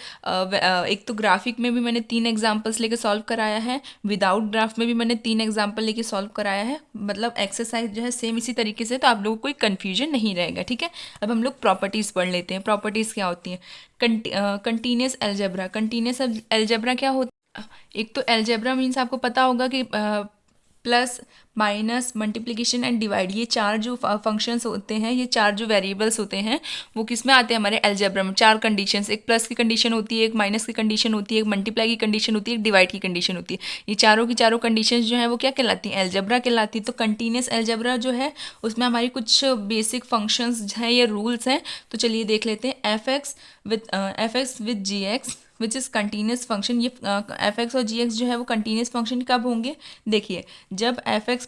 एक तो ग्राफिक में भी मैंने 3 एग्जाम्पल्स लेके सॉल्व कराया है, विदाउट ग्राफ में भी मैंने 3 एग्जाम्पल लेके सॉल्व कराया है, मतलब एक्सरसाइज जो है सेम इसी तरीके से, तो आप लोगों को कोई कन्फ्यूजन नहीं रहेगा, ठीक है। अब हम लोग प्रॉपर्टीज़ पढ़ लेते हैं। प्रॉपर्टीज़ क्या होती हैं, कंटीन्यूअस अलजेब्रा। कंटीन्यूअस अलजेब्रा क्या होता है, एक तो अलजेब्रा मीन्स आपको पता होगा कि plus minus multiplication and divide, ये 4 जो फंक्शंस होते हैं, ये 4 जो वेरिएबल्स होते हैं वो किस में आते हैं हमारे अलजेब्रा में। 4 कंडीशंस, एक प्लस की कंडीशन होती है, एक माइनस की कंडीशन होती है, एक मल्टीप्लाई की कंडीशन होती है, एक डिवाइड की कंडीशन होती है। ये चारों की चारों कंडीशंस जो हैं वो क्या कहलाती हैं, अलजेब्रा कहलाती है। तो कंटीन्यूअस अलजेब्रा जो है उसमें हमारी कुछ बेसिक फंक्शंस हैं, ये रूल्स हैं। तो चलिए देख लेते हैं। F X with G X which is continuous function. ये एफ एक्स और जी एक्स जो है वो कंटीन्यूस फंक्शन कब होंगे, देखिए जब एफ एक्स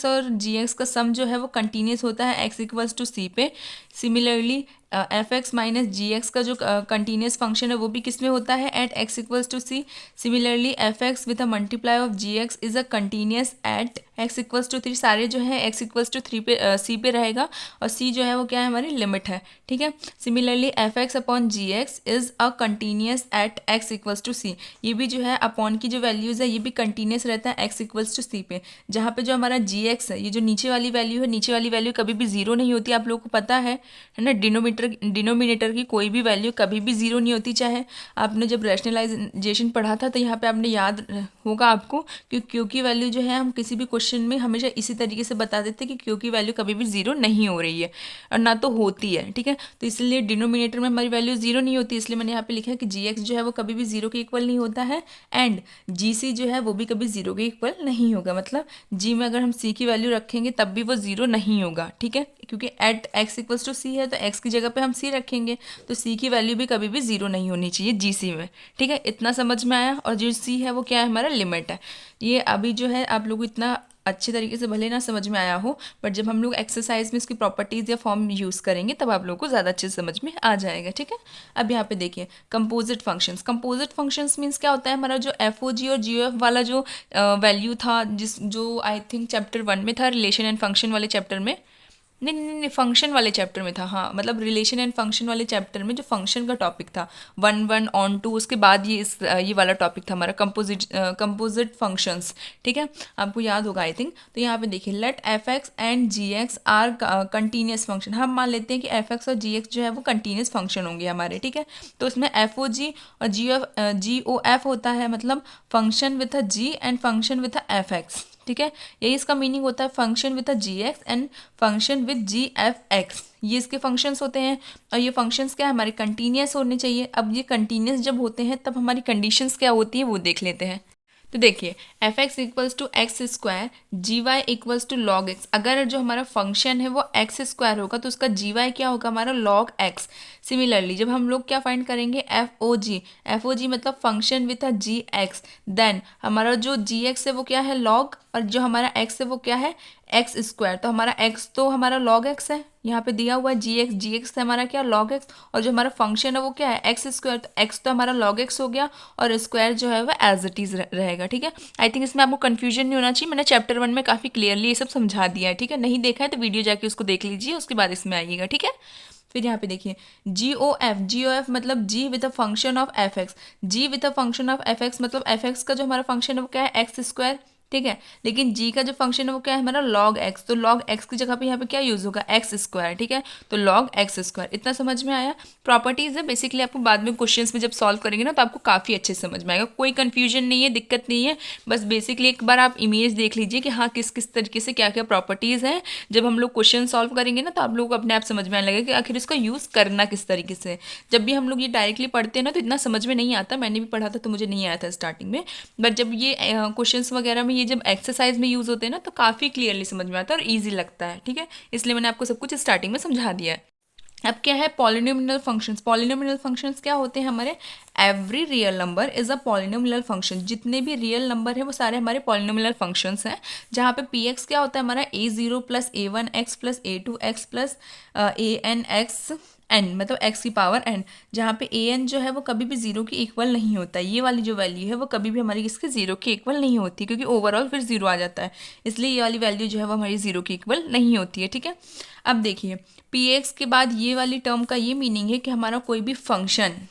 और जी एक्स का सम जो है वो कंटीन्यूस होता है x इक्वल्स टू c पे। सिमिलरली एफ एक्स माइनस जी एक्स का जो कंटीन्यूस फंक्शन है वो भी किस में होता है, at x equals to c। Similarly F X with a multiply of G X is a continuous at x equals to 3। सारे जो है x इक्वल्स टू 3 पे c पे रहेगा, और c जो है वो क्या है हमारी लिमिट है, ठीक है। Similarly F X upon G X is a continuous at x equals to c। ये भी जो है अपॉन की जो वैल्यूज़ है ये भी कंटीन्यूस रहता है x इक्वल्स टू c पे। जहाँ पे जो हमारा जी एक्स है, ये जो नीचे वाली वैल्यू है, नीचे वाली वैल्यू कभी भी 0 नहीं होती, आप लोगों को पता है ना। डिनोमीटर डिनोमिनेटर की कोई भी वैल्यू कभी भी ज़ीरो नहीं होती। चाहे आपने जब रैशनलाइजेशन पढ़ा था तो यहाँ पे आपने याद होगा आपको कि क्यू की वैल्यू जो है हम किसी भी क्वेश्चन में हमेशा इसी तरीके से बता देते हैं कि क्यू की वैल्यू कभी भी ज़ीरो नहीं हो रही है और ना तो होती है, ठीक है। तो इसलिए डिनोमिनेटर में हमारी वैल्यू ज़ीरो नहीं होती, इसलिए मैंने यहाँ पे लिखा है कि जी एक्स जो है वो कभी भी ज़ीरो के इक्वल नहीं होता है एंड जी सी जो है वो भी कभी ज़ीरो के इक्वल नहीं होगा। मतलब जी में अगर हम सी की वैल्यू रखेंगे तब भी वो ज़ीरो नहीं होगा, ठीक है, क्योंकि एट एक्स इक्वल्स टू सी है तो एक्स की जगह पे हम सी रखेंगे तो सी की वैल्यू भी कभी भी ज़ीरो नहीं होनी चाहिए जी सी में, ठीक है। इतना समझ में आया। और जो सी है वो क्या है, हमारा लिमिट है। ये अभी जो है आप लोग को इतना अच्छे तरीके से भले ना समझ में आया हो, बट जब हम लोग एक्सरसाइज में इसकी प्रॉपर्टीज़ या फॉर्म यूज़ करेंगे तब आप लोग को ज़्यादा अच्छे से समझ में आ जाएगा, ठीक है। अब यहाँ पे देखिए composite functions. Composite functions means क्या होता है, हमारा जो एफ ओ जी और जी ओ एफ वाला जो वैल्यू था, जो आई थिंक चैप्टर 1 में था, रिलेशन एंड फंक्शन वाले चैप्टर में, नहीं, फंक्शन वाले चैप्टर में था, हाँ, मतलब रिलेशन एंड फंक्शन वाले चैप्टर में जो फंक्शन का टॉपिक था 1 ऑन 2, उसके बाद ये वाला टॉपिक था हमारा कंपोजिट फंक्शंस, ठीक है, आपको याद होगा आई थिंक। तो यहाँ पे देखिए let F X and G X are continuous function. हम मान लेते हैं कि एफ एक्स और जी एक्स जो है वो कंटिन्यूस फंक्शन होंगे हमारे, ठीक है। तो उसमें एफ ओ जी और जी ओ एफ होता है, मतलब function with a G and function with a F X, ठीक है। यही इसका मीनिंग होता है function with a G X and function with G F X, ये इसके फंक्शंस होते हैं। और ये फंक्शंस क्या है, हमारे कंटिन्यूस होने चाहिए। अब ये कंटिन्यूस जब होते हैं तब हमारी कंडीशंस क्या होती है वो देख लेते हैं। तो देखिए F X equals to X square, G Y equals to log X. अगर जो हमारा फंक्शन है वो एक्स स्क्वायर होगा तो उसका जी वाई क्या होगा, हमारा लॉग एक्स। सिमिलरली जब हम लोग क्या फाइंड करेंगे, एफ ओ जी मतलब function with a G X, then हमारा जो जी एक्स है वो क्या है, लॉग, और जो हमारा एक्स है वो क्या है, एक्स स्क्वायर। तो हमारा एक्स तो हमारा लॉग एक्स है, यहाँ पे दिया हुआ है जी एक्स है हमारा क्या, लॉग एक्स, और जो हमारा फंक्शन है वो क्या है, एक्स स्क्वायर। तो एक्स तो हमारा लॉग एक्स हो गया और स्क्वायर जो है वो एज इट इज रहेगा, ठीक है। आई थिंक इसमें आपको कंफ्यूजन नहीं होना चाहिए, मैंने चैप्टर 1 में काफ़ी क्लियरली ये सब समझा दिया है, ठीक है। नहीं देखा है तो वीडियो जाके उसको देख लीजिए, उसके बाद इसमें आइएगा, ठीक है। फिर यहाँ पे देखिए जी ओ एफ मतलब G with a function of F X. G with a function of F X मतलब एफ एक्स का जो हमारा फंक्शन है वो क्या है, एक्स स्क्वायर, ठीक है। लेकिन जी का जो फंक्शन है वो क्या है, हमारा लॉग एक्स। तो लॉग एक्स की जगह पे यहाँ पे क्या यूज़ होगा, एक्स स्क्वायर, ठीक है। तो लॉग एक्स स्क्वायर, इतना समझ में आया। प्रॉपर्टीज़ है बेसिकली, आपको बाद में क्वेश्चंस में जब सॉल्व करेंगे ना तो आपको काफ़ी अच्छे से समझ में आएगा, कोई कन्फ्यूजन नहीं है, दिक्कत नहीं है। बस बेसिकली एक बार आप इमेज देख लीजिए कि हाँ किस किस तरीके से क्या क्या प्रॉपर्टीज़ हैं। जब हम लोग क्वेश्चन सॉल्व करेंगे ना तो आप लोग को अपने आप समझ में आने लगेगा कि आखिर इसका यूज़ करना किस तरीके से। जब भी हम लोग ये डायरेक्टली पढ़ते हैं ना तो इतना समझ में नहीं आता, मैंने भी पढ़ा था तो मुझे नहीं आया था स्टार्टिंग में, बट जब ये क्वेश्चंस वगैरह में ये जब एक्सरसाइज में यूज़ होते हैं ना तो काफ़ी क्लियरली समझ में आता है और ईजी लगता है, ठीक है। इसलिए मैंने आपको सब कुछ स्टार्टिंग में समझा दिया है। अब क्या है पॉलिनोमियल फंक्शंस। पॉलिनोमियल फंक्शंस क्या होते हैं हमारे, every real number is a polynomial function. जितने भी रियल नंबर है वो सारे हमारे पॉलिनोमियल फंक्शंस हैं, जहाँ पे पी एक्स क्या होता है हमारा a0 plus a1x plus a2x plus an x n, मतलब x की पावर n, जहाँ पे an जो है वो कभी भी जीरो के इक्वल नहीं होता। ये वाली जो वैल्यू है वो कभी भी हमारी इसके जीरो के इक्वल नहीं होती, क्योंकि ओवरऑल फिर जीरो आ जाता है, इसलिए ये वाली वैल्यू जो है वो हमारी जीरो के इक्वल नहीं होती है, ठीक है। अब देखिए पी एक्स के बाद ये वाली टर्म का ये मीनिंग है कि हमारा कोई भी फंक्शन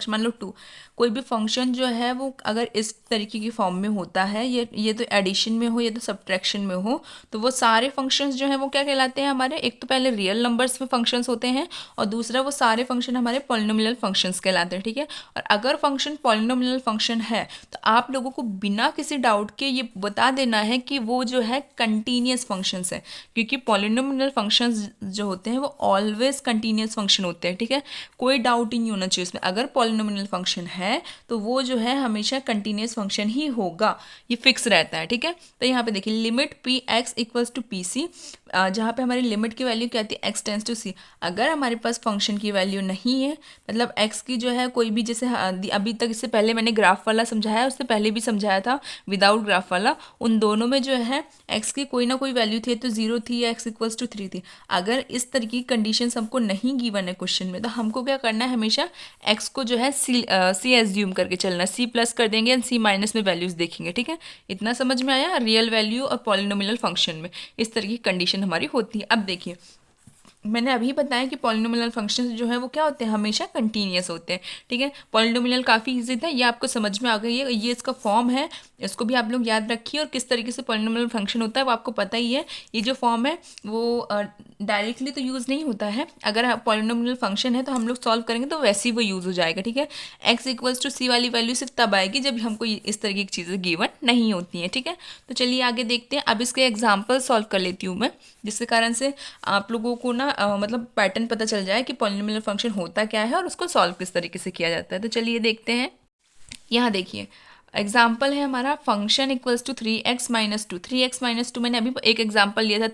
मान लो 2, कोई भी फंक्शन जो है वो अगर इस तरीके की फॉर्म में होता है, ये तो एडिशन में हो या तो सब्ट्रैक्शन में हो, तो वो सारे फंक्शंस जो हैं वो क्या कहलाते हैं हमारे, एक तो पहले रियल नंबर्स में फंक्शंस होते हैं और दूसरा वो सारे फंक्शन हमारे पॉलिनोमियल फंक्शंस कहलाते हैं, ठीक है। और अगर फंक्शन पॉलिनोमियल फंक्शन है तो आप लोगों को बिना किसी डाउट के ये बता देना है कि वो जो है कंटिन्यूस फंक्शंस है, क्योंकि पॉलिनोमियल फंक्शंस जो होते हैं वो ऑलवेज कंटिन्यूस फंक्शन होते हैं, ठीक है। कोई डाउट ही नहीं होना चाहिए उसमें, अगर पॉलिनोमियल फंक्शन है तो वो जो है हमेशा कंटिन्यूस फंक्शन ही होगा, ये फिक्स रहता है, ठीक है। तो यहाँ पे देखिए limit P X equals to P C, जहाँ पे हमारी लिमिट की वैल्यू क्या आती है, एक्स टेंस टू सी। अगर हमारे पास फंक्शन की वैल्यू नहीं है, मतलब एक्स की जो है कोई भी, जैसे अभी तक इससे पहले मैंने ग्राफ वाला समझाया, उससे पहले भी समझाया था विदाउट ग्राफ वाला, उन दोनों में जो है एक्स की कोई ना कोई वैल्यू थी, तो 0 थी या एक्स इक्वल्स टू 3 थी। अगर इस तरह की कंडीशन हमको नहीं गिवन है क्वेश्चन में, तो हमको क्या करना है, हमेशा एक्स को जो है सी एज्यूम करके चलना, सी प्लस कर देंगे एंड सी माइनस में वैल्यूज देखेंगे, ठीक है। इतना समझ में आया, रियल वैल्यू और पॉलिनोमियल फंक्शन में इस तरह की कंडीशन हमारी होती है। अब देखिए मैंने अभी बताया कि पॉलिनोमियल फंक्शंस जो है वो क्या होते हैं, हमेशा कंटिन्यूस होते हैं, ठीक है। पॉलिनोमियल काफ़ी इजी था, ये आपको समझ में आ गई है, ये इसका फॉर्म है, इसको भी आप लोग याद रखिए, और किस तरीके से पॉलिनोमियल फंक्शन होता है वो आपको पता ही है। ये जो फॉर्म है वो डायरेक्टली तो यूज़ नहीं होता है, अगर पॉलिनोमियल फंक्शन है तो हम लोग सॉल्व करेंगे तो वैसे ही वो यूज़ हो जाएगा, ठीक है। एक्स इक्वल्स टू सी वाली वैल्यू सिर्फ तब आएगी जब हमको इस तरीके की चीज़ें गिवन नहीं होती हैं, ठीक है। तो चलिए आगे देखते हैं। अब इसके एग्जाम्पल सॉल्व कर लेती हूँ मैं, जिसके कारण से आप लोगों को ना मतलब पैटर्न पता चल जाए कि पॉलिनोमियल फंक्शन होता क्या है और उसको सॉल्व किस तरीके से किया जाता है। तो चलिए देखते हैं। यहाँ देखिए एग्जाम्पल है हमारा function equals to 3x-2। 3x-2 मैंने अभी एक एग्जाम्पल लिया था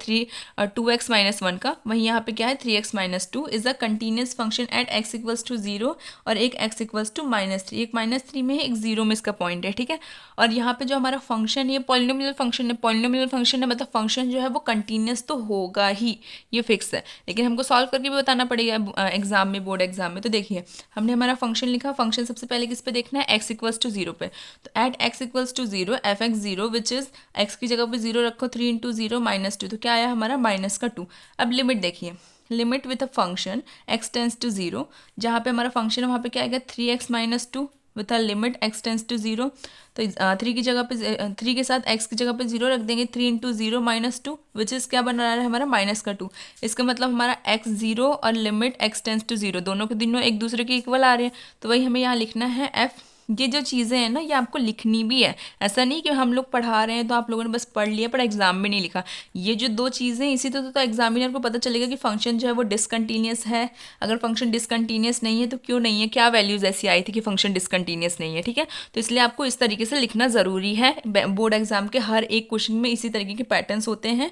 2x-1 का, वहीं यहाँ पे क्या है 3x-2 is a continuous function at x equals to 0 और एक x इक्वल्स टू -3, एक -3 में है एक 0 में इसका पॉइंट है, ठीक है। और यहाँ पे जो हमारा फंक्शन है पॉलिनोमियल फंक्शन है, पॉलिनोमियल फंक्शन है मतलब फंक्शन जो है वो कंटिन्यूस तो होगा ही, ये फिक्स है, लेकिन हमको सॉल्व करके भी बताना पड़ेगा एग्जाम में, बोर्ड एग्जाम में। तो देखिए हमने हमारा फंक्शन लिखा, फंक्शन सबसे पहले किस पे देखना है, x इक्वल्स टू 0 पे। तो at x equals to 0 F X 0 which is x की जगह पे 0 रखो, 3 इंटू 0 -2, तो क्या आया हमारा -2। अब लिमिट देखिए, limit with a function x tends to 0, जहाँ पे हमारा फंक्शन है वहाँ पे क्या आएगा 3x-2 with a limit x tends to 0। तो 3 की जगह पे 3 के साथ x की जगह पे 0 रख देंगे, 3 इंटू 0 -2 विच इज़ क्या बन रहा है हमारा -2। इसका मतलब हमारा x 0 और लिमिट x टेंस टू 0 दोनों के दोनों एक दूसरे के इक्वल आ रहे हैं, तो वही हमें यहाँ लिखना है f। ये जो चीज़ें हैं ना ये आपको लिखनी भी है, ऐसा नहीं कि हम लोग पढ़ा रहे हैं तो आप लोगों ने बस पढ़ लिया पर एग्जाम में नहीं लिखा। ये जो दो चीज़ें इसी तो एग्जामिनर को पता चलेगा कि फंक्शन जो है वो डिसकंटीन्यूअस है। अगर फंक्शन डिसकंटीन्यूअस नहीं है तो क्यों नहीं है, क्या वैल्यूज़ ऐसी आई थी कि फंक्शन डिसकंटीन्यूअस नहीं है, ठीक है। तो इसलिए आपको इस तरीके से लिखना ज़रूरी है। बोर्ड एग्जाम के हर एक क्वेश्चन में इसी तरीके के पैटर्न्स होते हैं।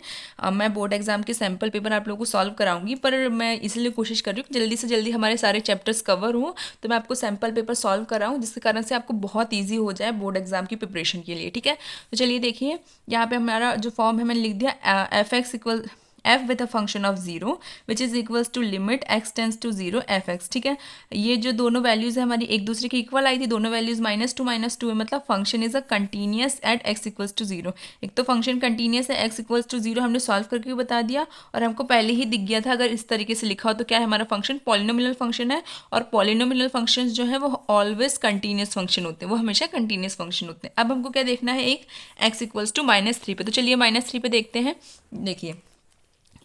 मैं बोर्ड एग्जाम के सैम्पल पेपर आप लोगों को सॉल्व कराऊंगी, पर मैं इसलिए कोशिश कर रही हूँ कि जल्दी से जल्दी हमारे सारे चैप्टर्स कवर हों, तो मैं आपको सैम्पल पेपर सॉल्व कराऊँ जिसके कारण से आपको बहुत ईजी हो जाए बोर्ड एग्जाम की प्रिपरेशन के लिए, ठीक है। तो चलिए देखिए यहाँ पे हमारा जो फॉर्म है मैंने लिख दिया, F X equal f with a function of 0 which is equals to limit x tends to 0 F X, ठीक है। ये जो दोनों वैल्यूज़ है हमारी एक दूसरे की इक्वल आई थी, दोनों वैल्यूज़ -2 है, मतलब function is a continuous at x equals to 0। एक तो फंक्शन कंटिन्यूअस है, x इक्वल्स टू 0 हमने सॉल्व करके भी बता दिया, और हमको पहले ही दिख गया था अगर इस तरीके से लिखा हो तो क्या है हमारा फंक्शन पॉलिनोमियल फंक्शन है, और पॉलिनोमियल फंक्शन जो है वो ऑलवेज कंटिन्यूअस फंक्शन होते हैं, वो हमेशा कंटिन्यूअस फंक्शन होते हैं। अब हमको क्या देखना है, एक x इक्वल्स टू -3 पे, तो चलिए -3 पे देखते हैं। देखिए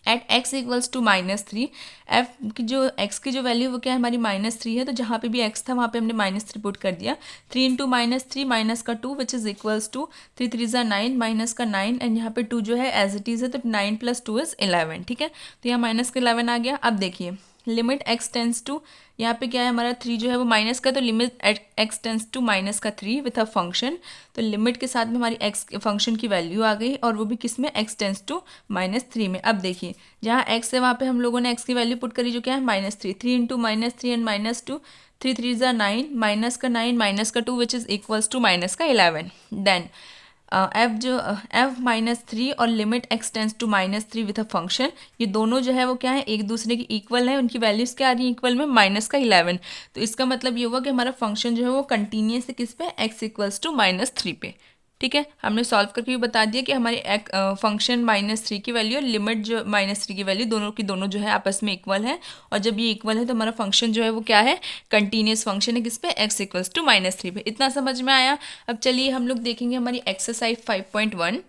at x equals to -3, F की जो x की जो वैल्यू वो क्या है हमारी -3 है, तो जहाँ पे भी x था वहाँ पे हमने -3 पुट कर दिया। 3 इंटू -3 माइनस का 2 विच इज़ इक्वल्स टू 3 3 ज़ा 9 माइनस का 9, एंड यहाँ पे 2 जो है एज इट इज़ है, तो 9 + 2 इज़ 11, ठीक है। तो यहाँ -11 आ गया। अब देखिए लिमिट x टेंस टू, यहाँ पे क्या है हमारा 3 जो है वो माइनस का, तो limit x tends to -3 with a function, तो लिमिट के साथ में हमारी x फंक्शन की वैल्यू आ गई, और वो भी किस में, x टेंस टू -3 में। अब देखिए जहाँ x है वहाँ पे हम लोगों ने x की वैल्यू पुट करी जो क्या है -3, 3 इंटू -3 एंड -2, 3 3 ज़ा 9 माइनस का 9 माइनस का 2 which is equals to -11। Then F जो f-3 और limit x tends to -3 with a function, ये दोनों जो है वो क्या है एक दूसरे की इक्वल है, उनकी वैल्यूज़ क्या आ रही है इक्वल में, -11। तो इसका मतलब ये हुआ कि हमारा फंक्शन जो है वो कंटिन्यूस है किस पे, x इक्वल्स टू -3 पे, ठीक है। हमने सॉल्व करके भी बता दिया कि हमारे फंक्शन -3 की वैल्यू और लिमिट जो -3 की वैल्यू दोनों की दोनों जो है आपस में इक्वल है, और जब ये इक्वल है तो हमारा फंक्शन जो है वो क्या है, कंटिन्यूस फंक्शन है किस पे, x इक्वल्स टू -3 पे। इतना समझ में आया। अब चलिए हम लोग देखेंगे हमारी एक्सरसाइज 5.1।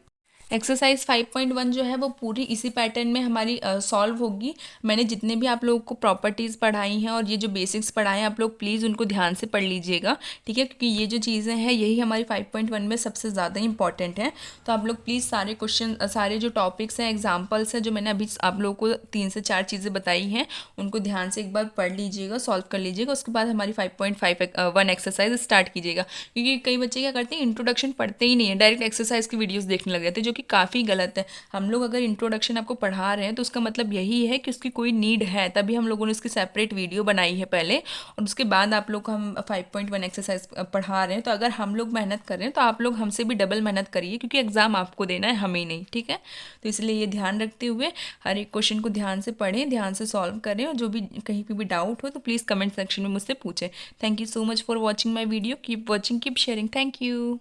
एक्सरसाइज 5.1 जो है वो पूरी इसी पैटर्न में हमारी सॉल्व होगी। मैंने जितने भी आप लोगों को प्रॉपर्टीज़ पढ़ाई हैं और ये जो बेसिक्स पढ़ाए हैं आप लोग प्लीज़ उनको ध्यान से पढ़ लीजिएगा, ठीक है, क्योंकि ये जो चीज़ें हैं यही हमारी 5.1 में सबसे ज़्यादा इंपॉर्टेंट है। तो आप लोग प्लीज़ सारे क्वेश्चन, सारे जो टॉपिक्स हैं, एग्जाम्पल्स हैं जो मैंने अभी आप लोगों को 3 से 4 चीज़ें बताई हैं, उनको ध्यान से एक बार पढ़ लीजिएगा, सॉल्व कर लीजिएगा, उसके बाद हमारी 5.1 एक्सरसाइज स्टार्ट कीजिएगा। क्योंकि कई बच्चे क्या करते हैं, इंट्रोडक्शन पढ़ते ही नहीं है, डायरेक्ट एक्सरसाइज की वीडियोज़ देखने लग जाते हैं, जो कि काफ़ी गलत है। हम लोग अगर इंट्रोडक्शन आपको पढ़ा रहे हैं तो उसका मतलब यही है कि उसकी कोई नीड है, तभी हम लोगों ने उसकी सेपरेट वीडियो बनाई है पहले, और उसके बाद आप लोग को हम 5.1 एक्सरसाइज पढ़ा रहे हैं। तो अगर हम लोग मेहनत कर रहे हैं तो आप लोग हमसे भी डबल मेहनत करिए, क्योंकि एग्ज़ाम आपको देना है, हमें नहीं, ठीक है। तो इसलिए ये ध्यान रखते हुए हर एक क्वेश्चन को ध्यान से पढ़ें, ध्यान से सॉल्व करें, और जो भी कहीं पर भी डाउट हो तो प्लीज़ कमेंट सेक्शन में मुझसे पूछें। Thank you so much for watching my video. Keep watching, keep sharing. Thank you.